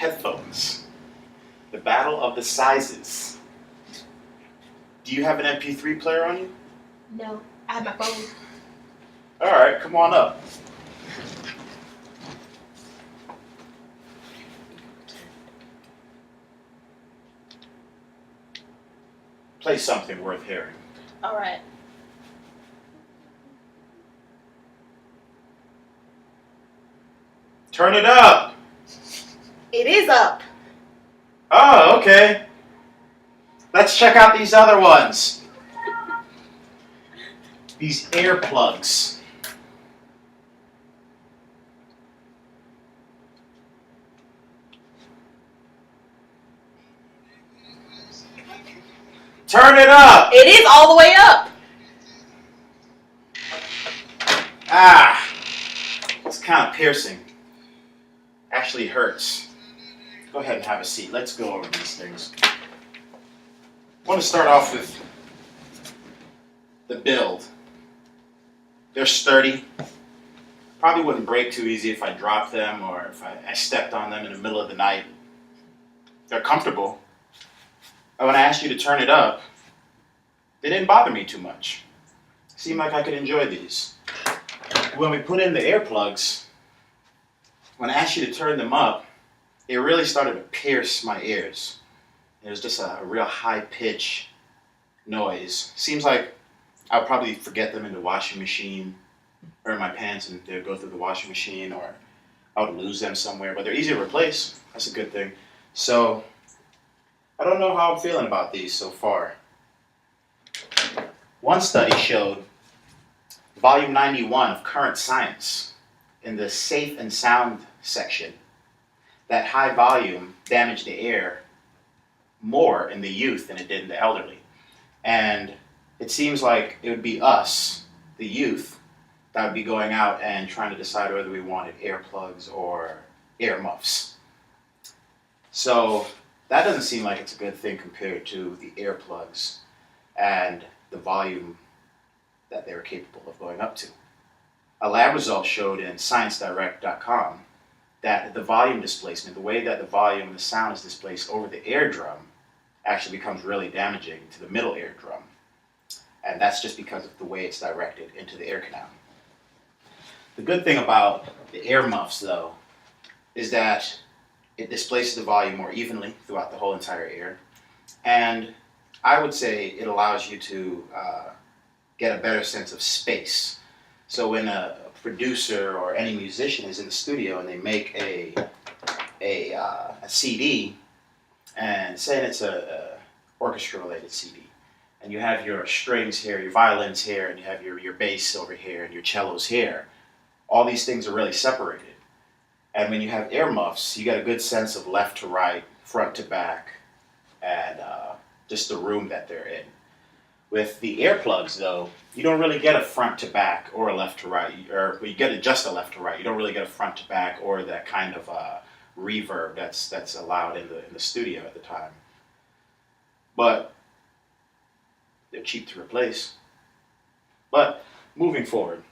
headphones. The battle of the sizes. Do you have an MP3 player on you? No, I have my phone. Alright, come on up. Play something worth hearing. All right. Turn it up! It is up. Oh, okay. Let's check out these other ones. These earplugs. Turn it up! It is all the way up. Ah, it's kind of piercing. Actually hurts. Go ahead and have a seat. Let's go over these things. I want to start off with the build. They're sturdy. Probably wouldn't break too easy if I dropped them or if I stepped on them in the middle of the night. They're comfortable. And when I asked you to turn it up, they didn't bother me too much. It seemed like I could enjoy these. When we put in the earplugs, when I asked you to turn them up, it really started to pierce my ears. It was just a real high pitch noise. Seems like I'll probably forget them in the washing machine or in my pants and they'll go through the washing machine, or I would lose them somewhere, but they're easy to replace. That's a good thing. So I don't know how I'm feeling about these so far. One study showed, volume 91 of Current Science, in the safe and sound section, that high volume damaged the air more in the youth than it did in the elderly. And it seems like it would be us, the youth, that would be going out and trying to decide whether we wanted earplugs or earmuffs. So that doesn't seem like it's a good thing compared to the earplugs and the volume that they were capable of going up to. A lab result showed in ScienceDirect.com that the volume displacement, the way that the volume, the sound is displaced over the eardrum, actually becomes really damaging to the middle eardrum. And that's just because of the way it's directed into the ear canal. The good thing about the earmuffs, though, is that it displaces the volume more evenly throughout the whole entire ear. And I would say it allows you to get a better sense of space. So when a producer or any musician is in the studio and they make a CD, and say it's a orchestra-related CD, and you have your strings here, your violins here, and you have your bass over here, and your cellos here, all these things are really separated. And when you have earmuffs, you get a good sense of left to right, front to back, and just the room that they're in. With the earplugs, though, you don't really get a front to back or a left to right, or you get just a left to right. You don't really get a front to back or that kind of reverb that's allowed in the studio at the time. But they're cheap to replace. But moving forward,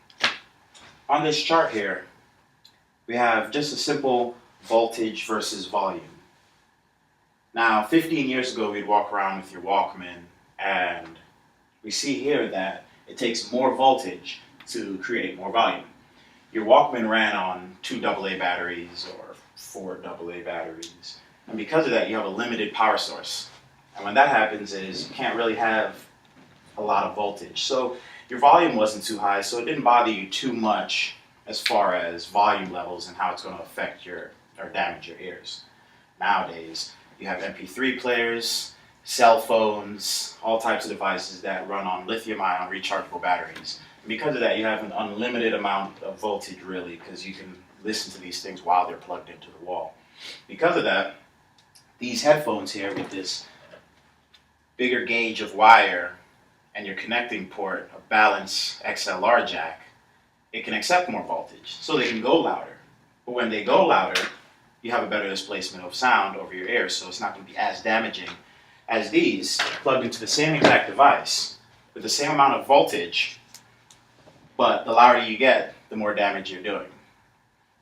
on this chart here, we have just a simple voltage versus volume. Now, 15 years ago, we'd walk around with your Walkman, and we see here that it takes more voltage to create more volume. Your Walkman ran on 2 AA batteries or 4 AA batteries. And because of that, you have a limited power source. And when that happens is you can't really have a lot of voltage. So your volume wasn't too high, so it didn't bother you too much as far as volume levels and how it's going to affect or damage your ears. Nowadays, you have MP3 players, cell phones, all types of devices that run on lithium-ion rechargeable batteries. And because of that, you have an unlimited amount of voltage, really, because you can listen to these things while they're plugged into the wall. Because of that, these headphones here with this bigger gauge of wire and your connecting port, a balanced XLR jack, it can accept more voltage, so they can go louder. But when they go louder, you have a better displacement of sound over your ears, so it's not going to be as damaging as these plugged into the same exact device with the same amount of voltage, but the louder you get, the more damage you're doing.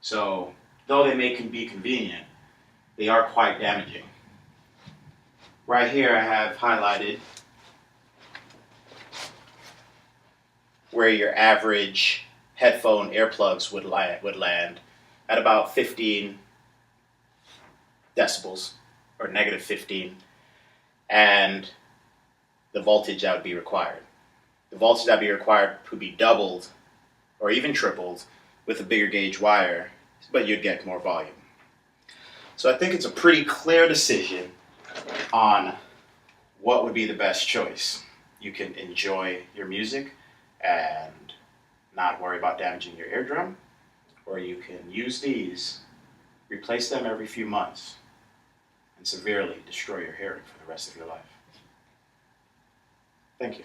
So though they may be convenient, they are quite damaging. Right here I have highlighted where your average headphone earplugs would land at about 15 decibels, or negative 15, and the voltage that would be required. The voltage that would be required could be doubled or even tripled with a bigger gauge wire, but you'd get more volume. So I think it's a pretty clear decision on what would be the best choice. You can enjoy your music and not worry about damaging your eardrum, or you can use these, replace them every few months, and severely destroy your hearing for the rest of your life. Thank you.